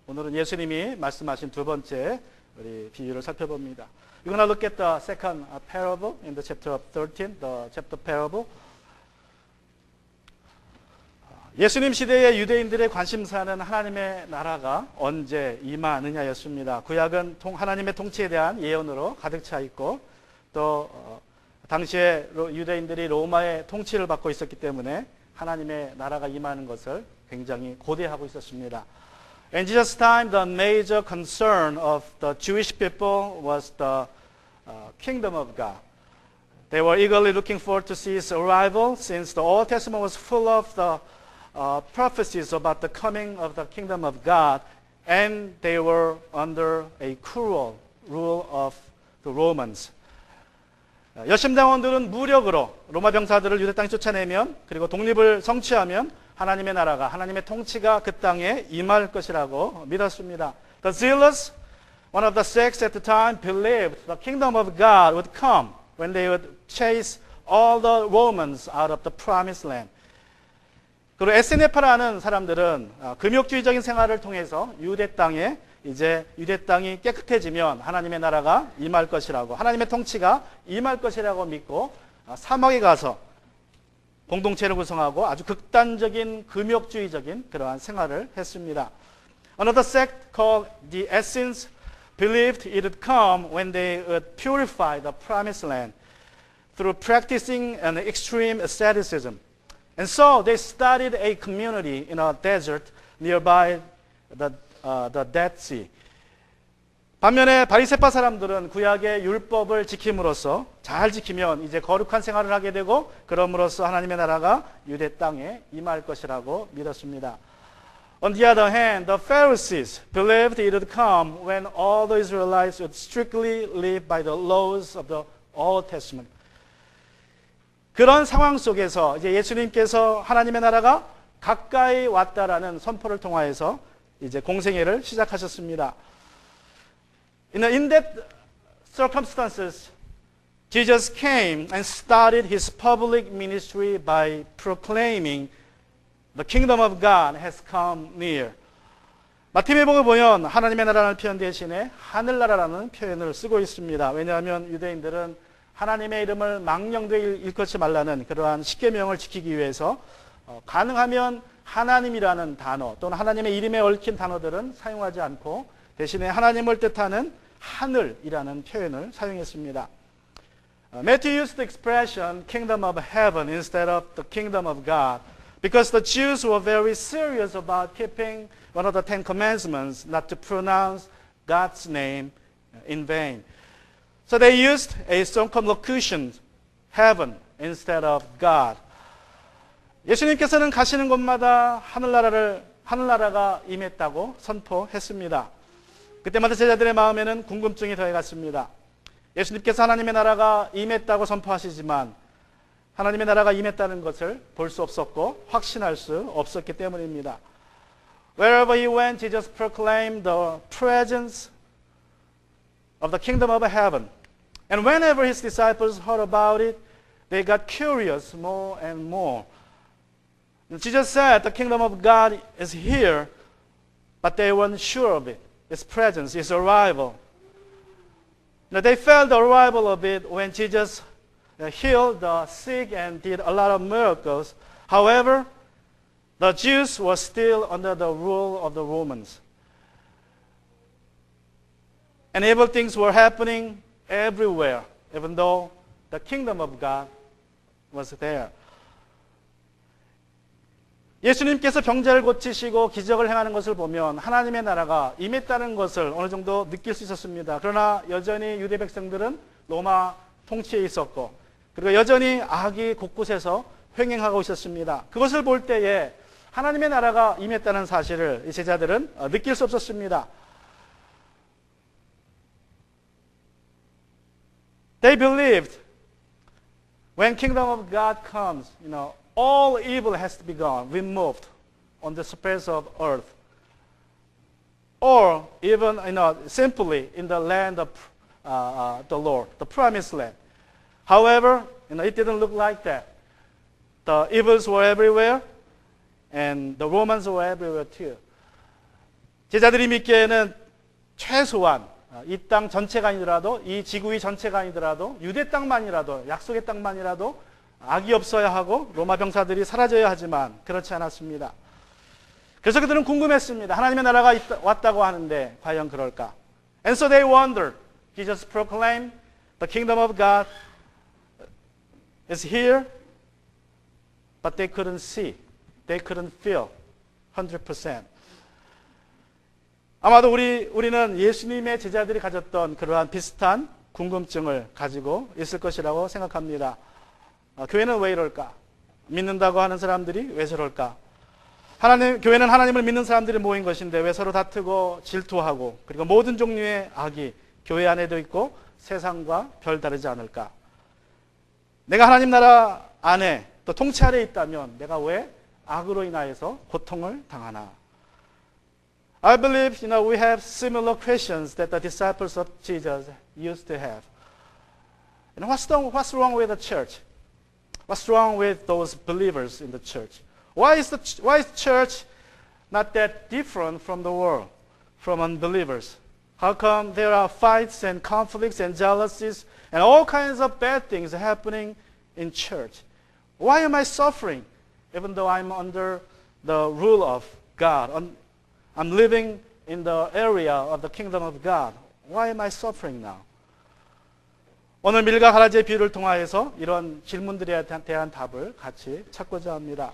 오늘은 예수님이 말씀하신 두 번째 우리 비유를 살펴봅니다. We're going to look at the second parable in the chapter of 13, the chapter parable. 예수님 시대의 유대인들의 관심사는 하나님의 나라가 언제 임하느냐였습니다. 구약은 하나님의 통치에 대한 예언으로 가득 차 있고 또 당시에 유대인들이 로마의 통치를 받고 있었기 때문에 하나님의 나라가 임하는 것을 굉장히 고대하고 있었습니다. In Jesus' time, the major concern of the Jewish people was the kingdom of God. They were eagerly looking forward to see his arrival, since the Old Testament was full of the prophecies about the coming of the kingdom of God, and they were under a cruel rule of the Romans. 여심당원들은 무력으로 로마 병사들을 유대 땅에 쫓아내면 그리고 독립을 성취하면 하나님의 나라가, 하나님의 통치가 그 땅에 임할 것이라고 믿었습니다. The zealous, one of the sects at the time, believed the kingdom of God would come when they would chase all the Romans out of the promised land. 그리고 에스네파라는 사람들은 금욕주의적인 생활을 통해서 유대 땅에 이제 유대 땅이 깨끗해지면 하나님의 나라가 임할 것이라고, 하나님의 통치가 임할 것이라고 믿고 사막에 가서 공동체를 구성하고 아주 극단적인 금욕주의적인 그러한 생활을 했습니다. Another sect called the Essenes believed it would come when they would purify the promised land through practicing an extreme asceticism. And so they started a community in a desert nearby the Dead Sea. 반면에 바리새파 사람들은 구약의 율법을 지킴으로써 잘 지키면 이제 거룩한 생활을 하게 되고 그럼으로써 하나님의 나라가 유대 땅에 임할 것이라고 믿었습니다. On the other hand, the Pharisees believed it would come when all the Israelites would strictly live by the laws of the Old Testament. 그런 상황 속에서 이제 예수님께서 하나님의 나라가 가까이 왔다라는 선포를 통하여서 이제 공생애를 시작하셨습니다. In that circumstances, Jesus came and started his public ministry by proclaiming the kingdom of God has come near. 마태복음을 보면 하나님의 나라라는 표현 대신에 하늘나라라는 표현을 쓰고 있습니다. 왜냐하면 유대인들은 하나님의 이름을 망령되이 일컫지 말라는 그러한 십계명을 지키기 위해서 가능하면 하나님이라는 단어 또는 하나님의 이름에 얽힌 단어들은 사용하지 않고 대신에 하나님을 뜻하는 하늘이라는 표현을 사용했습니다. Matthew used the expression kingdom of heaven instead of the kingdom of God because the Jews were very serious about keeping one of the Ten Commandments, not to pronounce God's name in vain. So they used a circumlocution, heaven instead of God. 예수님께서는 가시는 곳마다 하늘나라가 임했다고 선포했습니다. 그때마다 제자들의 마음에는 궁금증이 더해갔습니다. 예수님께서 하나님의 나라가 임했다고 선포하시지만 하나님의 나라가 임했다는 것을 볼 수 없었고 확신할 수 없었기 때문입니다. Wherever he went, Jesus proclaimed the presence of the kingdom of heaven. And whenever his disciples heard about it, they got curious more and more. Jesus said the kingdom of God is here, but they weren't sure of it. His presence, his arrival. Now, they felt the arrival of it when Jesus healed the sick and did a lot of miracles. However, the Jews were still under the rule of the Romans. And evil things were happening everywhere, even though the kingdom of God was there. 예수님께서 병자를 고치시고 기적을 행하는 것을 보면 하나님의 나라가 임했다는 것을 어느 정도 느낄 수 있었습니다. 그러나 여전히 유대 백성들은 로마 통치에 있었고 그리고 여전히 악이 곳곳에서 횡행하고 있었습니다. 그것을 볼 때에 하나님의 나라가 임했다는 사실을 이 제자들은 느낄 수 없었습니다. They believed when kingdom of God comes, all evil has to be gone, removed on the surface of earth. Or even, simply in the land of the Lord, the promised land. However, it didn't look like that. The evils were everywhere, and the Romans were everywhere too. 제자들이 믿기에는 최소한 이 땅 전체가 아니더라도, 이 지구의 전체가 아니더라도, 유대 땅만이라도, 약속의 땅만이라도 악이 없어야 하고 로마 병사들이 사라져야 하지만 그렇지 않았습니다. 그래서 그들은 궁금했습니다. 하나님의 나라가 왔다고 하는데 과연 그럴까? And so they wondered. Jesus proclaimed the kingdom of God is here, but they couldn't see. They couldn't feel 100%. 아마도 우리는 예수님의 제자들이 가졌던 그러한 비슷한 궁금증을 가지고 있을 것이라고 생각합니다. 교회는 왜 이럴까? 믿는다고 하는 사람들이 왜 저럴까? 교회는 하나님을 믿는 사람들이 모인 것인데 왜 서로 다투고 질투하고, 그리고 모든 종류의 악이 교회 안에도 있고 세상과 별다르지 않을까? 내가 하나님 나라 안에 또 통치 아래에 있다면 내가 왜 악으로 인하여서 고통을 당하나? I believe, we have similar questions that the disciples of Jesus used to have. What's wrong with the church? What's wrong with those believers in the church? Why is church not that different from the world, from unbelievers? How come there are fights and conflicts and jealousies and all kinds of bad things happening in church? Why am I suffering even though I'm under the rule of God? I'm living in the area of the kingdom of God. Why am I suffering now? 오늘 밀과 가라지의 비유를 통하여서 이런 질문들에 대한 답을 같이 찾고자 합니다.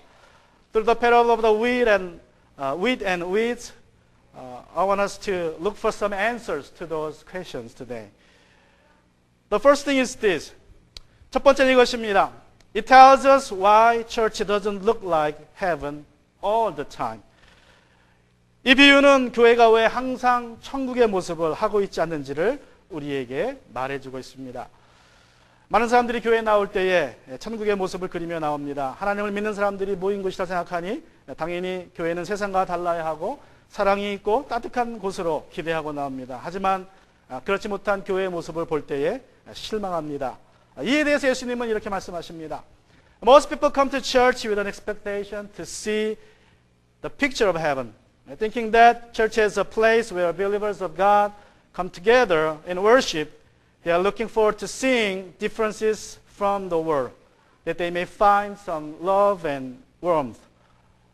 Through the parable of the wheat and weeds, I want us to look for some answers to those questions today. The first thing is this. 첫 번째는 이것입니다. It tells us why church doesn't look like heaven all the time. 이 비유는 교회가 왜 항상 천국의 모습을 하고 있지 않는지를 우리에게 말해주고 있습니다. 많은 사람들이 교회에 나올 때에 천국의 모습을 그리며 나옵니다. 하나님을 믿는 사람들이 모인 곳이라 생각하니 당연히 교회는 세상과 달라야 하고 사랑이 있고 따뜻한 곳으로 기대하고 나옵니다. 하지만 그렇지 못한 교회의 모습을 볼 때에 실망합니다. 이에 대해서 예수님은 이렇게 말씀하십니다. Most people come to church with an expectation to see the picture of heaven, thinking that church is a place where believers of God come together in worship. They are looking forward to seeing differences from the world, that they may find some love and warmth.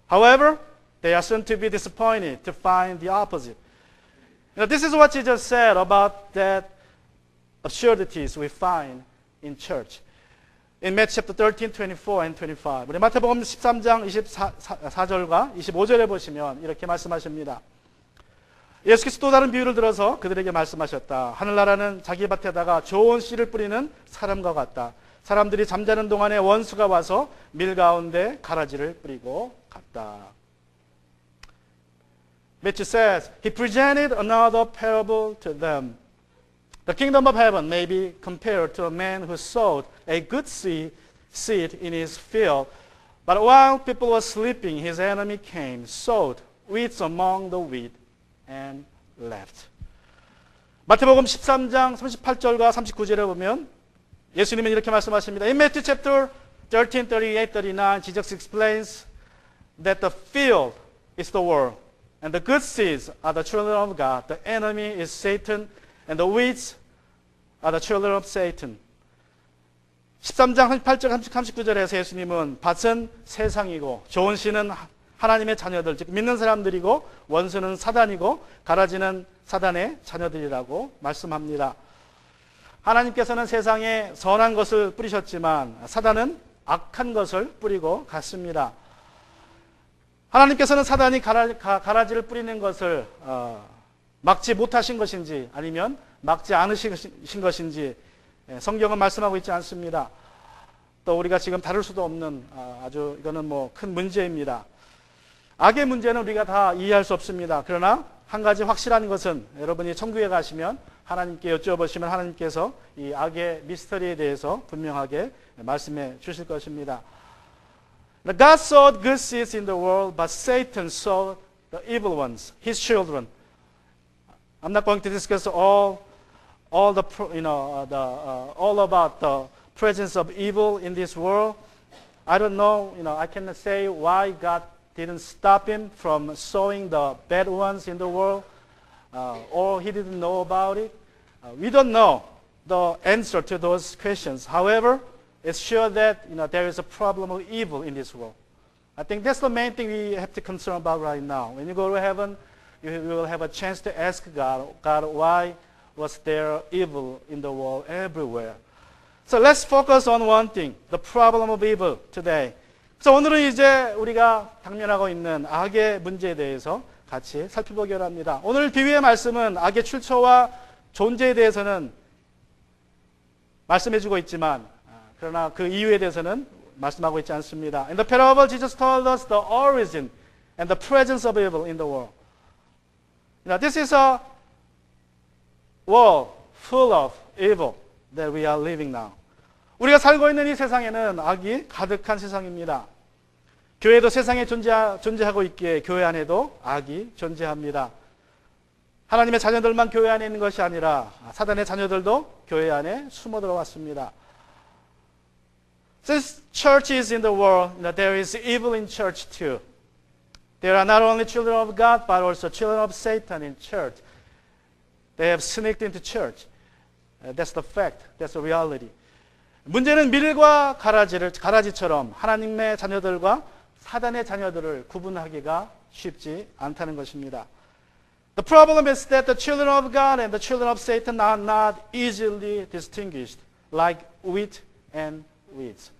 However, they are soon to be disappointed to find the opposite. This is what Jesus said about that absurdities we find in church. In Matthew chapter 13, 24 and 25. 우리 마태복음 13장 24절과 25절에 보시면 이렇게 말씀하십니다. 예수께서 또 다른 비유를 들어서 그들에게 말씀하셨다. 하늘나라는 자기 밭에다가 좋은 씨를 뿌리는 사람과 같다. 사람들이 잠자는 동안에 원수가 와서 밀 가운데 가라지를 뿌리고 갔다. Matthew says, He presented another parable to them. The kingdom of heaven may be compared to a man who sowed a good seed in his field. But while people were sleeping, his enemy came, sowed weeds among the wheat, and left. 마태복음 13장 38절과 39절에 보면 예수님은 이렇게 말씀하십니다. In Matthew chapter 13, 38, 39, Jesus explains that the field is the world, and the good seeds are the children of God. The enemy is Satan, and the weeds are the children of Satan. 13장 38절, 39절에서 예수님은 밭은 세상이고 좋은 씨는 하나님의 자녀들, 즉 믿는 사람들이고 원수는 사단이고 가라지는 사단의 자녀들이라고 말씀합니다. 하나님께서는 세상에 선한 것을 뿌리셨지만 사단은 악한 것을 뿌리고 갔습니다. 하나님께서는 사단이 가라지를 뿌리는 것을 막지 못하신 것인지 아니면 막지 않으신 것인지 성경은 말씀하고 있지 않습니다. 또 우리가 지금 다룰 수도 없는 아주 이거는 큰 문제입니다. 악의 문제는 우리가 다 이해할 수 없습니다. 그러나 한 가지 확실한 것은 여러분이 천국에 가시면 하나님께 여쭤보시면 하나님께서 이 악의 미스터리에 대해서 분명하게 말씀해 주실 것입니다. God sowed good seeds in the world, but Satan sowed the evil ones, his children. I'm not going to discuss all about the presence of evil in this world. I don't know, I cannot say why God didn't stop him from sowing the bad ones in the world, or he didn't know about it. We don't know the answer to those questions. However, it's sure that there is a problem of evil in this world. I think that's the main thing we have to concern about right now. When you go to heaven, you will have a chance to ask God, why was there evil in the world everywhere? So let's focus on one thing, the problem of evil today. 그래서 오늘은 이제 우리가 당면하고 있는 악의 문제에 대해서 같이 살펴보기로 합니다. 오늘 비유의 말씀은 악의 출처와 존재에 대해서는 말씀해주고 있지만 그러나 그 이유에 대해서는 말씀하고 있지 않습니다. In the parable, Jesus told us the origin and the presence of evil in the world. This is a world full of evil that we are living now. 우리가 살고 있는 이 세상에는 악이 가득한 세상입니다. 교회도 세상에 존재하고 있기에 교회 안에도 악이 존재합니다. 하나님의 자녀들만 교회 안에 있는 것이 아니라 사단의 자녀들도 교회 안에 숨어 들어왔습니다. Since church is in the world, there is evil in church too. There are not only children of God, but also children of Satan in church. They have sneaked into church. That's the fact. That's the reality. 문제는 밀과 가라지처럼 하나님의 자녀들과 사단의 자녀들을 구분하기가 쉽지 않다는 것입니다. The problem is that the children of God and the children of Satan are not easily distinguished, like wheat and weeds.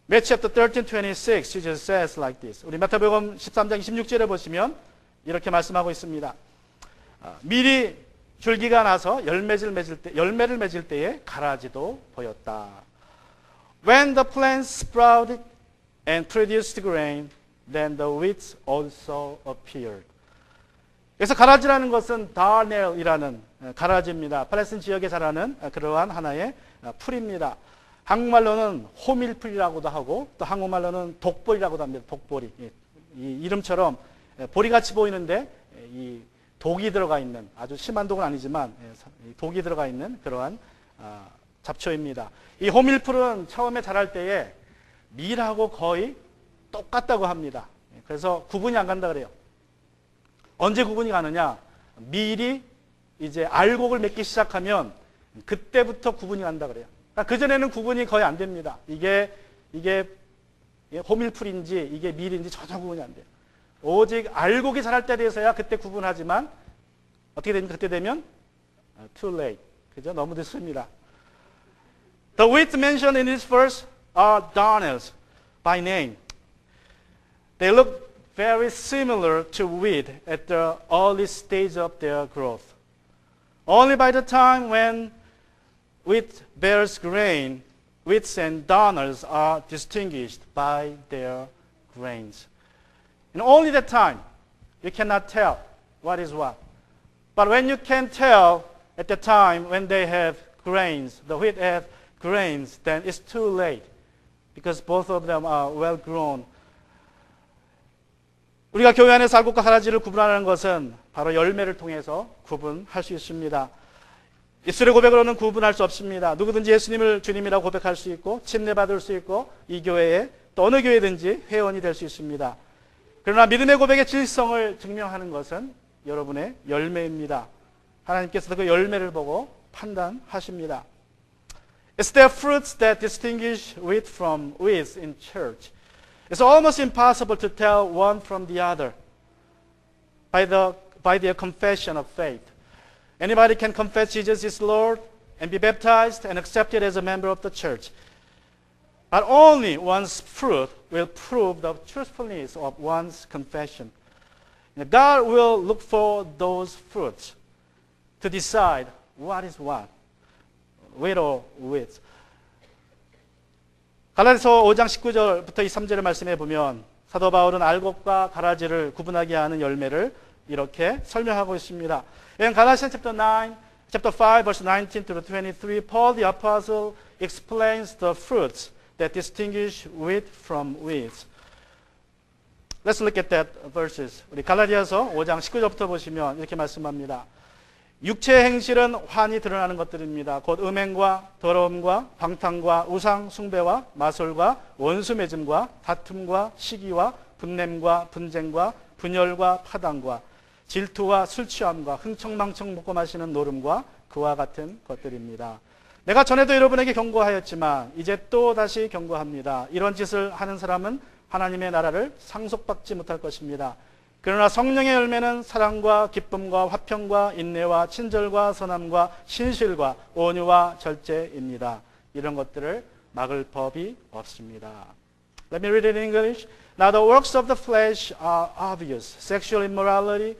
Matthew chapter 13:26, Jesus says like this. 우리 마태복음 13장 26절에 보시면 이렇게 말씀하고 있습니다. 밀이 줄기가 나서 열매를 맺을 때에 가라지도 보였다. When the plants sprouted and produced grain, then the weeds also appeared. 그래서 가라지라는 것은 darnel이라는 가라지입니다. 팔레스틴 지역에 자라는 그러한 하나의 풀입니다. 한국말로는 호밀풀이라고도 하고 또 한국말로는 독보리라고도 합니다. 독보리. 이 이름처럼 보리같이 보이는데 이 독이 들어가 있는, 아주 심한 독은 아니지만 독이 들어가 있는 그러한 잡초입니다. 이 호밀풀은 처음에 자랄 때에 밀하고 거의 똑같다고 합니다. 그래서 구분이 안 간다 그래요. 언제 구분이 가느냐? 밀이 이제 알곡을 맺기 시작하면 그때부터 구분이 간다 그래요. 그러니까 그전에는 구분이 거의 안 됩니다. 이게 호밀풀인지 이게 밀인지 전혀 구분이 안 돼요. 오직 알곡이 자랄 때 돼서야 그때 구분하지만 어떻게 됩니까? 그때 되면 too late. 그죠? 너무 늦습니다. The wheat mentioned in this verse are darnels by name. They look very similar to wheat at the early stage of their growth. Only by the time when wheat bears grain, wheats and darnels are distinguished by their grains. And only that time you cannot tell what is what. But when you can tell at the time when they have grains, the wheat have grains, then it's too late because both of them are well grown. 우리가 교회 안에서 알곡과 가라지를 구분하는 것은 바로 열매를 통해서 구분할 수 있습니다. 입술의 고백으로는 구분할 수 없습니다. 누구든지 예수님을 주님이라고 고백할 수 있고 침례받을 수 있고 이 교회에 또 어느 교회든지 회원이 될 수 있습니다. 그러나 믿음의 고백의 질성을 증명하는 것은 여러분의 열매입니다. 하나님께서도 그 열매를 보고 판단하십니다. It's their fruits that distinguish wheat from weeds in church. It's almost impossible to tell one from the other by their confession of faith. Anybody can confess Jesus is Lord and be baptized and accepted as a member of the church. But only one's fruit will prove the truthfulness of one's confession. God will look for those fruits to decide what is what, wheat or weeds. 갈라디아서 5장 19절부터 23절의 말씀에 보면 사도 바울은 알곡과 가라지를 구분하게 하는 열매를 이렇게 설명하고 있습니다. In Galatians chapter 5, verse 19 to 23, Paul the apostle explains the fruits that distinguish wheat from weeds. Let's look at that verses. 우리 갈라디아서 5장 19절부터 보시면 이렇게 말씀합니다. 육체의 행실은 환히 드러나는 것들입니다. 곧 음행과 더러움과 방탕과 우상 숭배와 마술과 원수 맺음과 다툼과 시기와 분냄과 분쟁과 분열과 파당과 질투와 술 취함과 흥청망청 먹고 마시는 노름과 그와 같은 것들입니다. 내가 전에도 여러분에게 경고하였지만 이제 또 다시 경고합니다. 이런 짓을 하는 사람은 하나님의 나라를 상속받지 못할 것입니다. 그러나 성령의 열매는 사랑과 기쁨과 화평과 인내와 친절과 선함과 신실과 온유와 절제입니다. 이런 것들을 막을 법이 없습니다. Let me read it in English. Now the works of the flesh are obvious. Sexual immorality,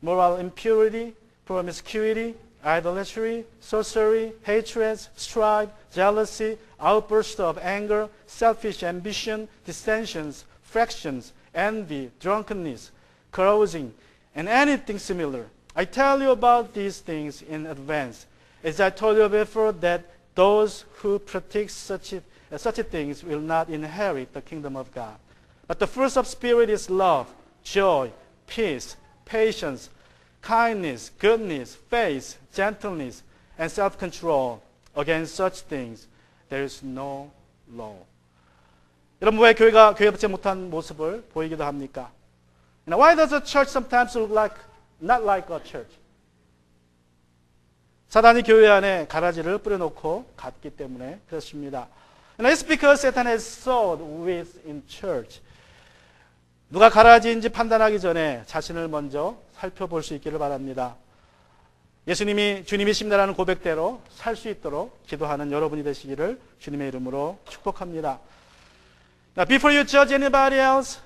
moral impurity, promiscuity, idolatry, sorcery, hatred, strife, jealousy, outbursts of anger, selfish ambition, dissensions, fractions, envy, drunkenness, carousing, and anything similar. I tell you about these things in advance, as I told you before, that those who practice such things will not inherit the kingdom of God. But the fruit of Spirit is love, joy, peace, patience, kindness, goodness, faith, gentleness, and self-control. Against such things there is no law. 여러분, 왜 교회가 교회답지 못한 모습을 보이기도 합니까? Why does a church sometimes look like not like a church? 사단이 교회 안에 가라지를 뿌려놓고 갔기 때문에 그렇습니다. It's because Satan has sowed weeds in church. 누가 가라지인지 판단하기 전에 자신을 먼저 살펴볼 수 있기를 바랍니다. 주님이 십자라는 고백대로 살 수 있도록 기도하는 여러분이 되시기를 주님의 이름으로 축복합니다. Now, before you judge anybody else,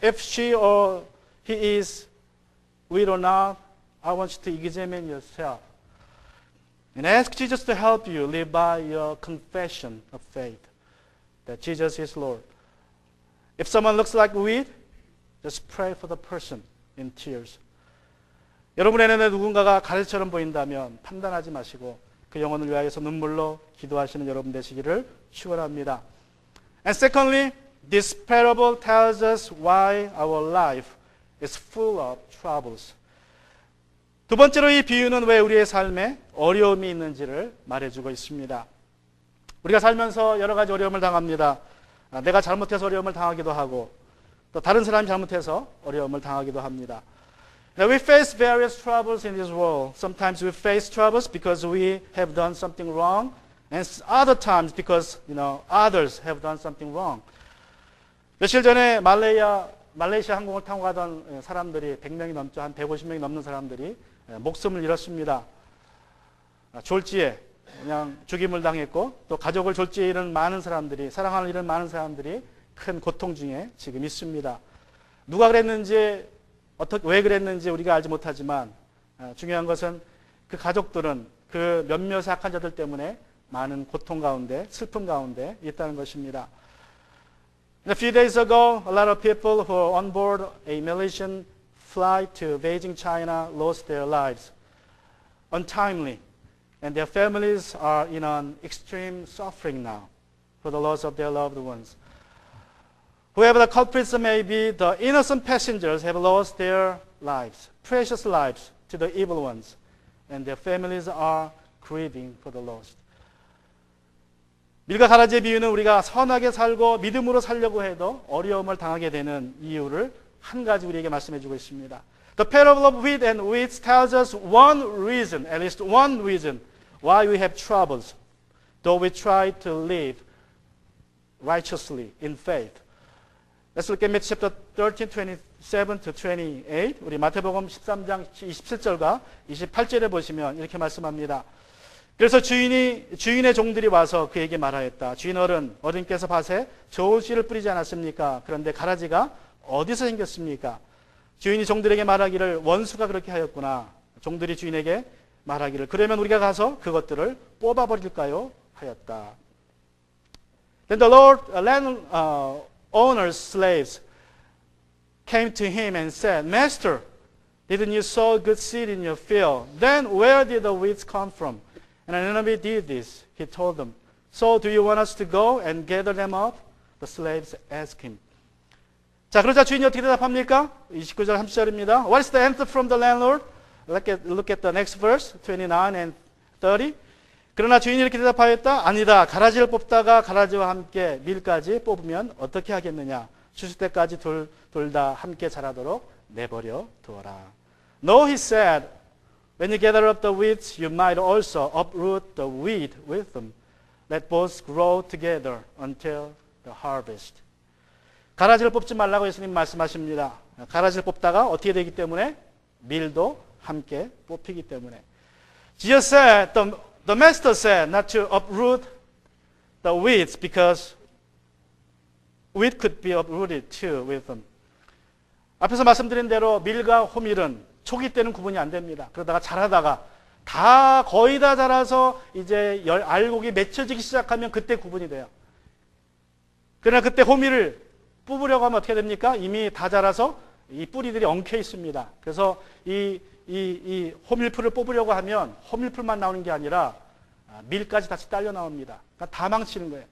if she or he is weak or not, I want you to examine yourself and ask Jesus to help you live by your confession of faith that Jesus is Lord. If someone looks like weed, just pray for the person in tears. 여러분의 눈에 누군가가 가래처럼 보인다면 판단하지 마시고 그 영혼을 위하여서 눈물로 기도하시는 여러분 되시기를 축원합니다. And secondly, this parable tells us why our life is full of troubles. 두 번째로 이 비유는 왜 우리의 삶에 어려움이 있는지를 말해주고 있습니다. 우리가 살면서 여러 가지 어려움을 당합니다. 내가 잘못해서 어려움을 당하기도 하고 또 다른 사람이 잘못해서 어려움을 당하기도 합니다. Now we face various troubles in this world. Sometimes we face troubles because we have done something wrong, and other times because others have done something wrong. 며칠 전에 말레이시아 항공을 타고 가던 사람들이 100명이 넘죠. 한 150명이 넘는 사람들이 목숨을 잃었습니다. 졸지에 그냥 죽임을 당했고 또 가족을 졸지에 잃은 많은 사람들이, 사랑하는 잃은 많은 사람들이 큰 고통 중에 지금 있습니다. 누가 그랬는지 왜 그랬는지 우리가 알지 못하지만 중요한 것은 그 가족들은 그 몇몇 악한 자들 때문에 많은 고통 가운데, 슬픔 가운데 있다는 것입니다. A few days ago, a lot of people who were on board a Malaysian flight to Beijing, China, lost their lives untimely, and their families are in an extreme suffering now for the loss of their loved ones. Whoever the culprits may be, the innocent passengers have lost their lives, precious lives, to the evil ones, and their families are grieving for the lost. 밀과 가라지의 비유는 우리가 선하게 살고 믿음으로 살려고 해도 어려움을 당하게 되는 이유를 한 가지 우리에게 말씀해 주고 있습니다. The parable of wheat and weeds tells us one reason, at least one reason, why we have troubles, though we try to live righteously in faith. Let's look at Matthew chapter 13, 27 to 28. 우리 마태복음 13장 27절과 28절에 보시면 이렇게 말씀합니다. 그래서 주인의 종들이 와서 그에게 말하였다. 주인 어른께서 밭에 좋은 씨를 뿌리지 않았습니까? 그런데 가라지가 어디서 생겼습니까? 주인이 종들에게 말하기를 원수가 그렇게 하였구나. 종들이 주인에게 말하기를 그러면 우리가 가서 그것들을 뽑아버릴까요? 하였다. Then the owner's slaves came to him and said, Master, didn't you sow good seed in your field? Then where did the weeds come from? And when we did this, he told them, So do you want us to go and gather them up? The slaves asked him. 자, 그러자 주인이 어떻게 대답합니까? 29절 30절입니다. What is the answer from the landlord? Look at the next verse, 29 and 30. 그러나 주인이 이렇게 대답하였다. 아니다. 가라지를 뽑다가 가라지와 함께 밀까지 뽑으면 어떻게 하겠느냐. 주실 때까지 둘 다 함께 자라도록 내버려 두어라. No, he said, when you gather up the weeds, you might also uproot the weed with them. Let both grow together until the harvest. 가라지를 뽑지 말라고 예수님 말씀하십니다. 가라지를 뽑다가 어떻게 되기 때문에? 밀도 함께 뽑히기 때문에. Jesus said, the master said not to uproot the weeds because wheat could be uprooted too with them. 앞에서 말씀드린 대로 밀과 호밀은 초기 때는 구분이 안 됩니다. 그러다가 자라다가 거의 다 자라서 이제 알곡이 맺혀지기 시작하면 그때 구분이 돼요. 그러나 그때 호밀을 뽑으려고 하면 어떻게 됩니까? 이미 다 자라서 이 뿌리들이 엉켜 있습니다. 그래서 이 호밀풀을 뽑으려고 하면 호밀풀만 나오는 게 아니라 밀까지 같이 딸려 나옵니다. 그러니까 다 망치는 거예요.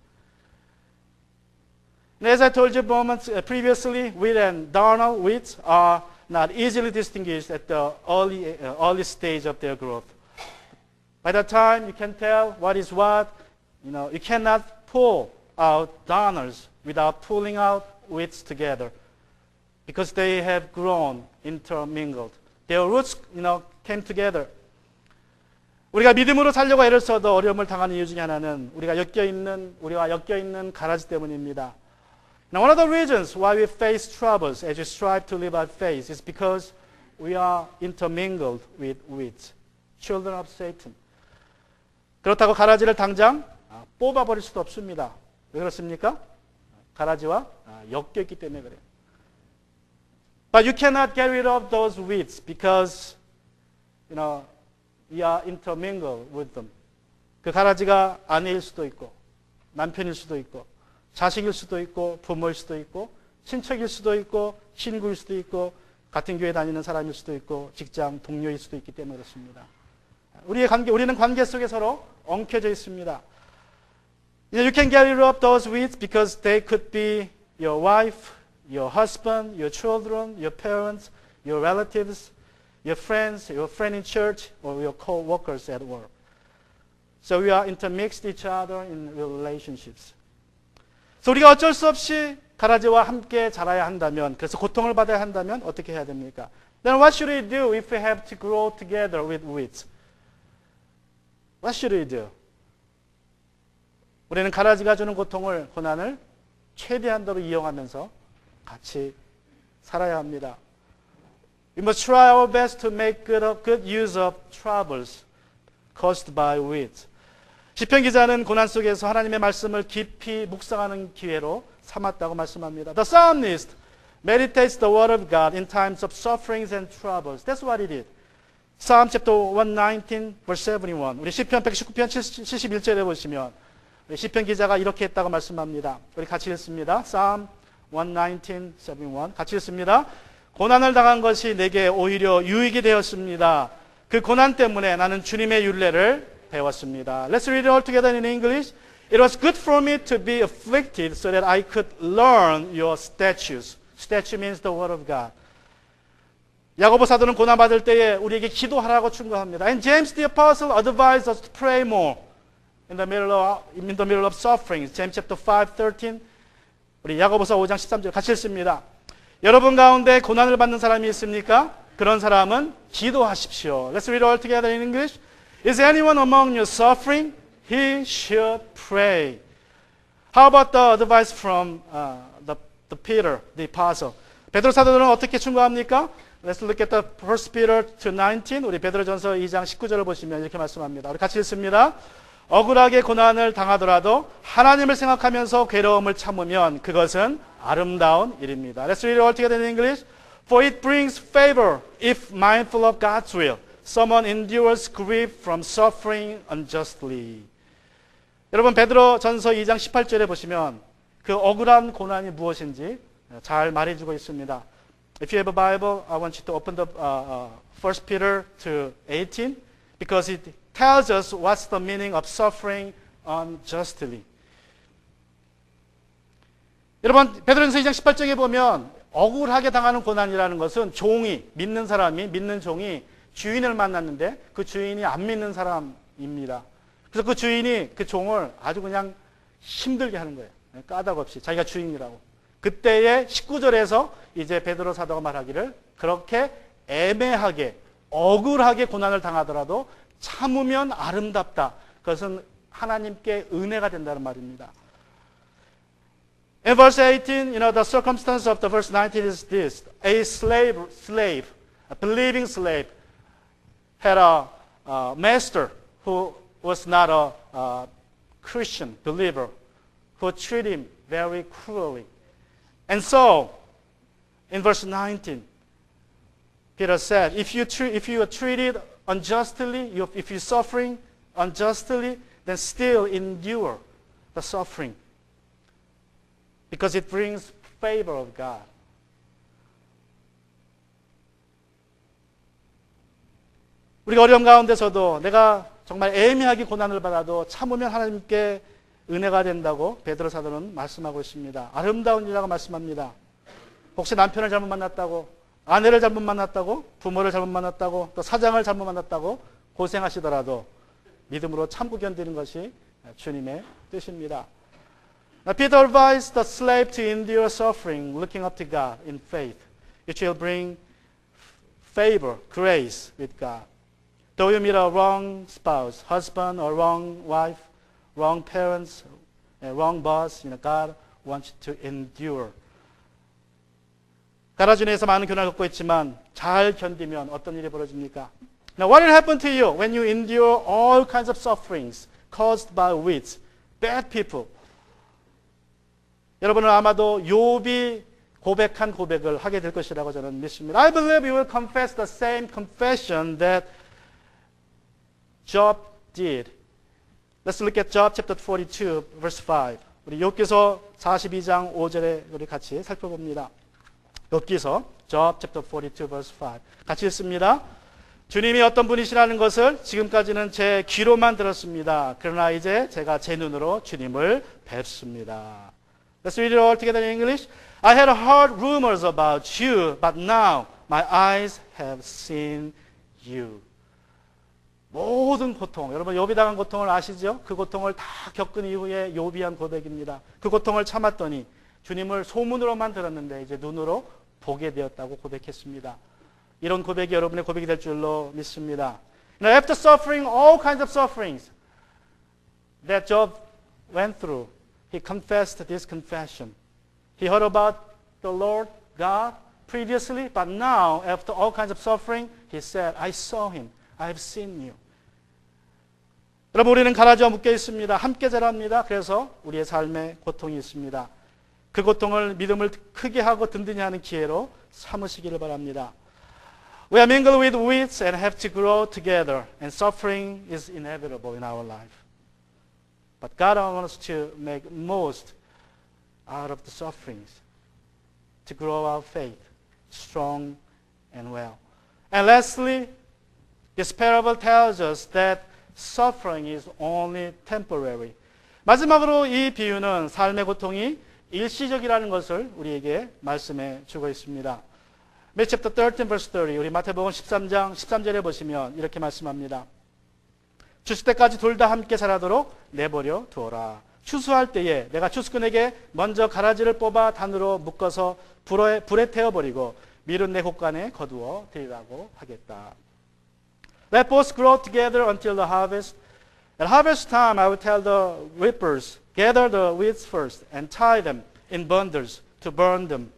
As I told you moments previously, wheat and darnel wheat are not easily distinguished at the early stage of their growth. By that time, you can tell what is what. You cannot pull out darnels without pulling out wheats together, because they have grown intermingled. Their roots, came together. 우리가 믿음으로 살려고 애를 써도 어려움을 당하는 이유 중에 하나는 우리가 엮여 있는 가라지 때문입니다. Now, one of the reasons why we face troubles as we strive to live our faith is because we are intermingled with weeds, children of Satan. 그렇다고 가라지를 당장 뽑아버릴 수도 없습니다. 왜 그렇습니까? 가라지와 엮여 있기 때문에 그래요. But you cannot get rid of those weeds because, we are intermingled with them. 그 가라지가 아내일 수도 있고, 남편일 수도 있고, 자식일 수도 있고, 부모일 수도 있고, 친척일 수도 있고, 친구일 수도 있고, 같은 교회 다니는 사람일 수도 있고, 직장 동료일 수도 있기 때문에 그렇습니다. 우리는 관계 속에 서로 엉켜져 있습니다. You can get rid of those weeds because they could be your wife, your husband, your children, your parents, your relatives, your friends, your friend in church, or your co-workers at work. So we are intermixed each other in relationships. 그래서 우리가 어쩔 수 없이 가라지와 함께 자라야 한다면, 그래서 고통을 받아야 한다면 어떻게 해야 됩니까? Then what should we do if we have to grow together with weeds? What should we do? 우리는 가라지가 주는 고통을, 고난을 최대한도로 이용하면서 같이 살아야 합니다. We must try our best to make good use of troubles caused by weeds. 시편 기자는 고난 속에서 하나님의 말씀을 깊이 묵상하는 기회로 삼았다고 말씀합니다. The psalmist meditates the word of God in times of sufferings and troubles. That's what he did. Psalm chapter 119, verse 71. 우리 시편 119편 71절에 보시면 우리 시편 기자가 이렇게 했다고 말씀합니다. 우리 같이 읽습니다. Psalm 119, 71. 같이 읽습니다. 고난을 당한 것이 내게 오히려 유익이 되었습니다. 그 고난 때문에 나는 주님의 율례를 배웠습니다. Let's read it all together in English. It was good for me to be afflicted so that I could learn your statutes. Statute means the word of God. 야고보 사도는 고난 받을 때에 우리에게 기도하라고 충고합니다. And James the apostle advised us to pray more in the middle of sufferings. James chapter 5:13. 우리 야고보서 5장 13절 같이 읽습니다. 여러분 가운데 고난을 받는 사람이 있습니까? 그런 사람은 기도하십시오. Let's read all together in English. Is anyone among you suffering? He should pray. How about the advice from the Peter, the apostle? 베드로 사도는 어떻게 충고합니까? Let's look at the 1 Peter 2:19. 우리 베드로전서 2장 19절을 보시면 이렇게 말씀합니다. 우리 같이 읽습니다. 억울하게 고난을 당하더라도 하나님을 생각하면서 괴로움을 참으면 그것은 아름다운 일입니다. Let's read it all together in English. For it brings favor if mindful of God's will. Someone endures grief from suffering unjustly. 여러분 베드로 전서 2장 18절에 보시면 그 억울한 고난이 무엇인지 잘 말해주고 있습니다. If you have a Bible, I want you to open the 1 Peter 2:18 because it tells us what's the meaning of suffering unjustly. 여러분 베드로전서 2장 18절에 보면 억울하게 당하는 고난이라는 것은 믿는 종이 주인을 만났는데 그 주인이 안 믿는 사람입니다. 그래서 그 주인이 그 종을 아주 그냥 힘들게 하는 거예요. 까닭 없이 자기가 주인이라고. 그때의 19절에서 이제 베드로 사도가 말하기를 그렇게 애매하게 억울하게 고난을 당하더라도 참으면 아름답다. 그것은 하나님께 은혜가 된다는 말입니다. In verse 18, the circumstance of the verse 19 is this. A slave, a believing slave, had a master who was not a Christian believer, who treated him very cruelly. And so, in verse 19, Peter said, if you are treated unjustly, if you're suffering unjustly, then still endure the suffering. Because it brings favor of God. 우리가 어려움 가운데서도 내가 정말 애매하게 고난을 받아도 참으면 하나님께 은혜가 된다고 베드로 사도는 말씀하고 있습니다. 아름다운 일이라고 말씀합니다. 혹시 남편을 잘못 만났다고, 아내를 잘못 만났다고, 부모를 잘못 만났다고, 또 사장을 잘못 만났다고 고생하시더라도 믿음으로 참고 견디는 것이 주님의 뜻입니다. Now, Peter advised the slave to endure suffering, looking up to God in faith. It will bring favor, grace with God. Though you meet a wrong spouse, husband or wrong wife, wrong parents, wrong boss, God wants you to endure. 가라주니에서 많은 고난을 겪고 있지만 잘 견디면 어떤 일이 벌어집니까? Now, what will happen to you when you endure all kinds of sufferings caused by weeds, bad people? 여러분은 아마도 욥이 고백한 고백을 하게 될 것이라고 저는 믿습니다. I believe you will confess the same confession that Job did. Let's look at Job chapter 42, verse 5. 우리 욥기서 42장 5절에 우리 같이 살펴봅니다. 욥기서 Job chapter 42, verse 5. 같이 읽습니다. 주님이 어떤 분이시라는 것을 지금까지는 제 귀로만 들었습니다. 그러나 이제 제가 제 눈으로 주님을 뵙습니다. Let's read it all together in English. I had heard rumors about you, but now my eyes have seen you. 모든 고통, 여러분 욥이 당한 고통을 아시죠? 그 고통을 다 겪은 이후에 욥이 한 고백입니다. 그 고통을 참았더니 주님을 소문으로만 들었는데 이제 눈으로 보게 되었다고 고백했습니다. 이런 고백이 여러분의 고백이 될 줄로 믿습니다. Now, after suffering all kinds of sufferings that Job went through, he confessed this confession. He heard about the Lord God previously, but now, after all kinds of suffering, he said, I saw him. I have seen you. 여러분, 우리는 가라지와 묶여 있습니다. 함께 자랍니다. 그래서 우리의 삶에 고통이 있습니다. 그 고통을 믿음을 크게 하고 든든히 하는 기회로 삼으시기를 바랍니다. We are mingled with weeds and have to grow together, and suffering is inevitable in our life. But God wants us to make most out of the sufferings, to grow our faith strong and well. And lastly, this parable tells us that suffering is only temporary. 마지막으로 이 비유는 삶의 고통이 일시적이라는 것을 우리에게 말씀해 주고 있습니다. Matthew chapter 13 verse 30, 우리 마태복음 13장 13절에 보시면 이렇게 말씀합니다. 추수 때까지 둘 다 함께 자라도록 내버려 두어라. 추수할 때에 내가 추수꾼에게 먼저 가라지를 뽑아 단으로 묶어서 불에 태워버리고 밀은 내 곳간에 거두어 드리라고 하겠다. Let both grow together until the harvest. At harvest time I will tell the reapers, gather the weeds first and tie them in bundles to burn them,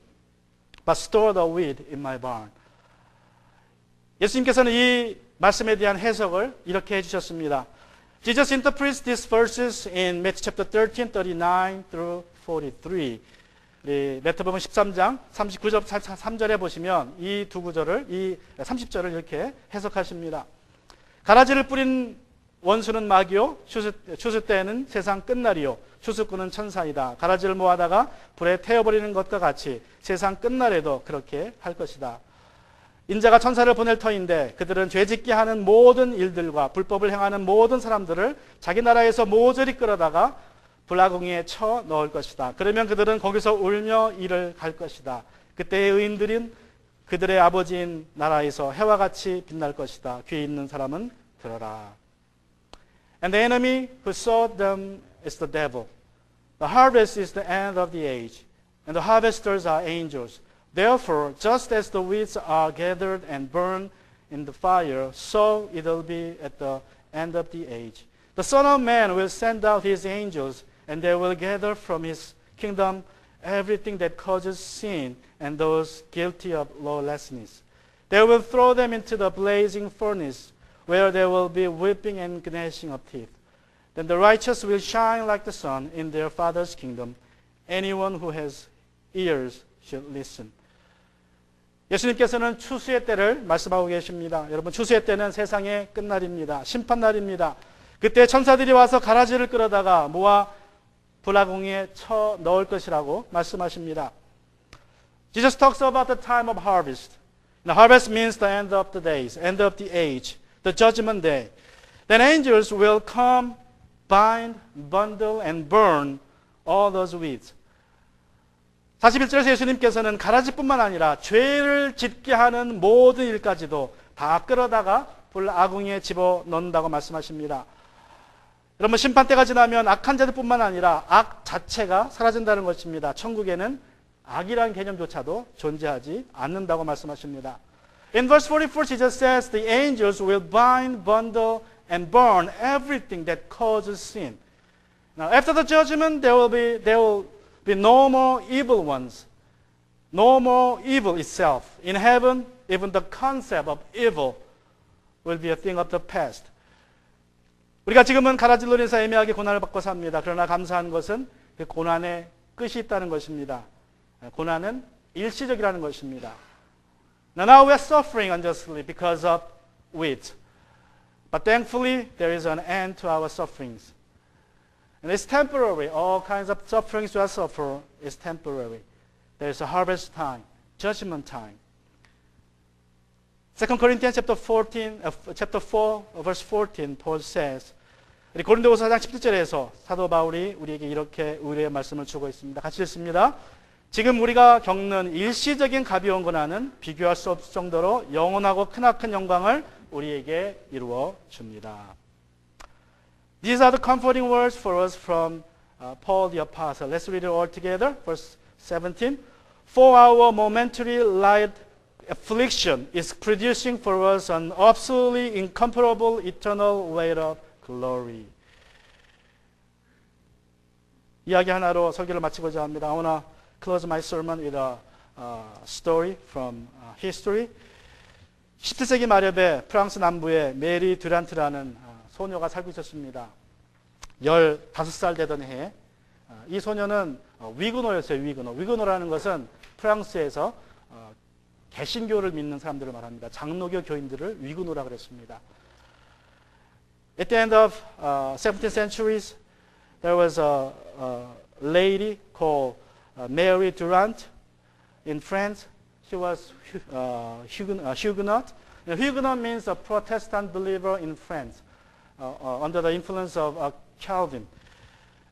but store the wheat in my barn. 예수님께서는 이 말씀에 대한 해석을 이렇게 해주셨습니다. Jesus interprets these verses in Matthew chapter 13, 39 through 43. 우리 마태복음 13장 39절 3절에 보시면 이 두 구절을, 이 30절을 이렇게 해석하십니다. 가라지를 뿌린 원수는 마귀요, 추수 때에는 세상 끝날이요, 추수꾼은 천사이다. 가라지를 모아다가 불에 태워버리는 것과 같이 세상 끝날에도 그렇게 할 것이다. 인자가 천사를 보낼 터인데 그들은 죄짓게 하는 모든 일들과 불법을 행하는 모든 사람들을 자기 나라에서 모조리 끌어다가 불화궁에 쳐 넣을 것이다. 그러면 그들은 거기서 울며 이를 갈 것이다. 그때의 의인들은 그들의 아버지인 나라에서 해와 같이 빛날 것이다. 귀 있는 사람은 들어라. And the enemy who sowed them is the devil. The harvest is the end of the age. and the harvesters are angels. Therefore, just as the weeds are gathered and burned in the fire, so it'll be at the end of the age. The Son of Man will send out his angels, and they will gather from his kingdom everything that causes sin and those guilty of lawlessness. They will throw them into the blazing furnace, where there will be weeping and gnashing of teeth. Then the righteous will shine like the sun in their Father's kingdom. Anyone who has ears should listen. 예수님께서는 추수의 때를 말씀하고 계십니다. 여러분, 추수의 때는 세상의 끝날입니다. 심판날입니다. 그때 천사들이 와서 가라지를 끌어다가 모아 불화궁에 쳐 넣을 것이라고 말씀하십니다. Jesus talks about the time of harvest. The harvest means the end of the days, end of the age, the judgment day. Then angels will come, bind, bundle, and burn all those weeds. 41절에서 예수님께서는 가라지뿐만 아니라 죄를 짓게 하는 모든 일까지도 다 끌어다가 불아궁에 집어넣는다고 말씀하십니다. 여러분, 심판때가 지나면 악한 자들뿐만 아니라 악 자체가 사라진다는 것입니다. 천국에는 악이라는 개념조차도 존재하지 않는다고 말씀하십니다. In verse 44, Jesus says, the angels will bind, bundle, and burn everything that causes sin. Now, after the judgment, there will be no more evil ones, no more evil itself. In heaven, even the concept of evil will be a thing of the past. 우리가 지금은 가라질로 인해서 애매하게 고난을 받고 삽니다. 그러나 감사한 것은 그 고난의 끝이 있다는 것입니다. 고난은 일시적이라는 것입니다. Now we are suffering unjustly because of wheat. But thankfully, there is an end to our sufferings. And it's temporary. All kinds of sufferings we suffer is temporary. There is a harvest time, judgment time. 2 Corinthians chapter 4, verse 14, Paul says, 우리 고린도후서 4장 17절에서 사도 바울이 우리에게 이렇게 의뢰의 말씀을 주고 있습니다. 같이 읽습니다. 지금 우리가 겪는 일시적인 가벼운 고난은 비교할 수 없을 정도로 영원하고 크나큰 영광을 우리에게 이루어 줍니다. These are the comforting words for us from Paul the Apostle. Let's read it all together. Verse 17. For our momentary light affliction is producing for us an absolutely incomparable eternal weight of glory. 이야기 하나로 설교를 마치고자 합니다. I want to close my sermon with a story from history. 17세기 말엽에 프랑스 남부에 메리 듀란트라는 소녀가 살고 있었습니다. 15살 되던 해에 이 소녀는 위그노였어요. 위그노라는 것은 프랑스에서 개신교를 믿는 사람들을 말합니다. 장로교 교인들을 위그노라 그랬습니다. At the end of 17th centuries, there was a lady called Mary Durand in France. She was Huguenot. Huguenot means a Protestant believer in France, under the influence of Calvin.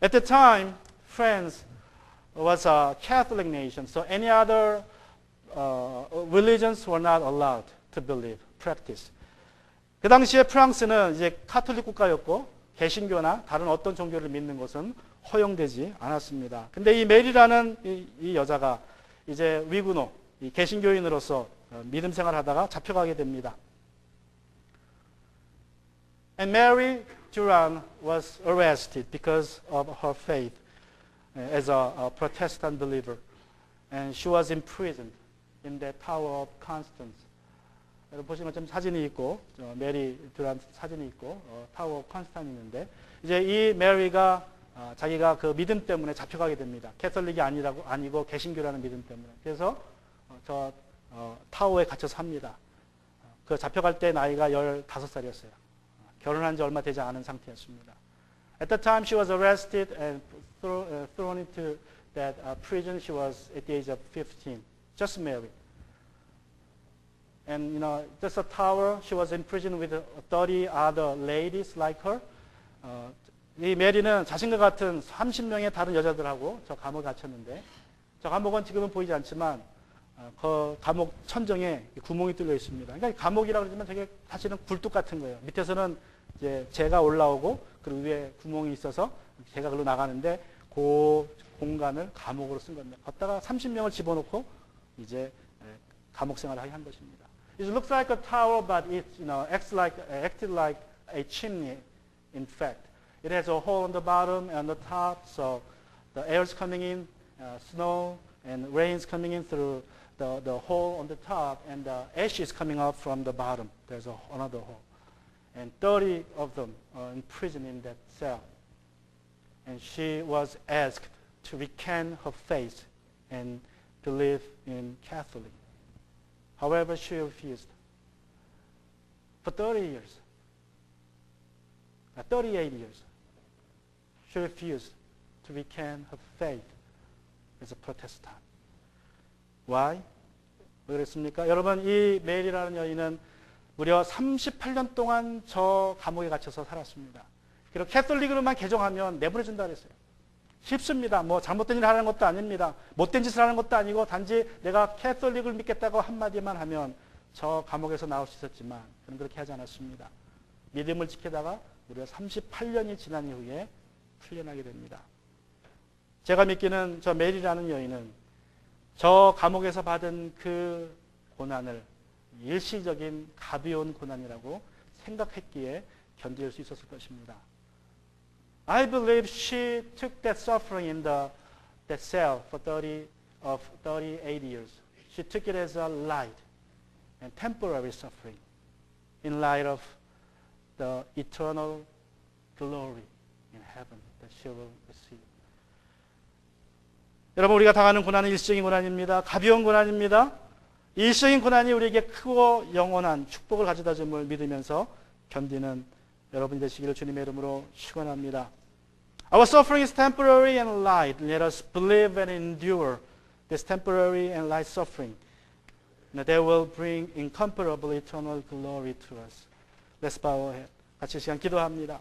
At the time, France was a Catholic nation, so any other religions were not allowed to believe, practice. 그 당시에 프랑스는 이제 카톨릭 국가였고 개신교나 다른 어떤 종교를 믿는 것은 허용되지 않았습니다. 근데 이 메리라는 이 여자가 이제 위구노, 이 개신교인으로서 믿음 생활하다가 잡혀가게 됩니다. And Mary Durand was arrested because of her faith as a Protestant believer. And she was imprisoned in the Tower of Constance. 여러분 보시는 것처럼 사진이 있고 메리 듀란트 사진이 있고 타워 오브 컨스탄이 있는데 이제 이 메리가 자기가 그 믿음 때문에 잡혀가게 됩니다. 캐톨릭이 아니고 개신교라는 믿음 때문에. 그래서 저 타워에 갇혀서 삽니다. 그 잡혀갈 때 나이가 15살이었어요. 결혼한 지 얼마 되지 않은 상태였습니다. At the time she was arrested and thrown into that prison, she was at the age of 15, just married. And just a tower, she was in prison with 30 other ladies like her. 이 메리는 자신과 같은 30명의 다른 여자들하고 저 감옥에 갇혔는데 저 감옥은 지금은 보이지 않지만 그 감옥 천정에 구멍이 뚫려 있습니다. 그러니까 감옥이라고 그러지만 저게 사실은 굴뚝 같은 거예요. 밑에서는 이제 재가 올라오고 그 위에 구멍이 있어서 재가 글로 나가는데 그 공간을 감옥으로 쓴 겁니다. 걷다가 30명을 집어넣고 이제 감옥 생활을 하게 한 것입니다. It looks like a tower, but it acted like a chimney. In fact, it has a hole on the bottom and the top, so the air is coming in, snow and rain is coming in through the hole on the top, and the ash is coming up from the bottom. There's another hole. And 30 of them are in prison in that cell. And she was asked to recant her faith and believe in Catholic. However, she refused. For 30 years, 38 years, she refused to recant her faith as a Protestant. Why? 왜 그랬습니까? 여러분, 이 메리라는 여인은 무려 38년 동안 저 감옥에 갇혀서 살았습니다. 그리고 캐톨릭으로만 개종하면 내보내준다 그랬어요. 쉽습니다. 뭐 잘못된 일을 하는 것도 아닙니다. 못된 짓을 하는 것도 아니고 단지 내가 캐톨릭을 믿겠다고 한마디만 하면 저 감옥에서 나올 수 있었지만 그는 그렇게 하지 않았습니다. 믿음을 지키다가 무려 38년이 지난 이후에 풀려나게 됩니다. 제가 믿기는 저 메리라는 여인은 저 감옥에서 받은 그 고난을 일시적인 가벼운 고난이라고 생각했기에 견딜 수 있었을 것입니다. I believe she took that suffering in that cell for 38 years. She took it as a light and temporary suffering in light of the eternal glory in heaven that she will receive. 여러분, 우리가 당하는 고난은 일시적인 고난입니다. 가벼운 고난입니다. 일시적인 고난이 우리에게 크고 영원한 축복을 가져다 줌을 믿으면서 견디는 여러분이 되시기를 주님의 이름으로 축원합니다. Our suffering is temporary and light. Let us believe and endure this temporary and light suffering. And that will bring incomparable eternal glory to us. Let's bow our head. 같이 시간 기도합니다.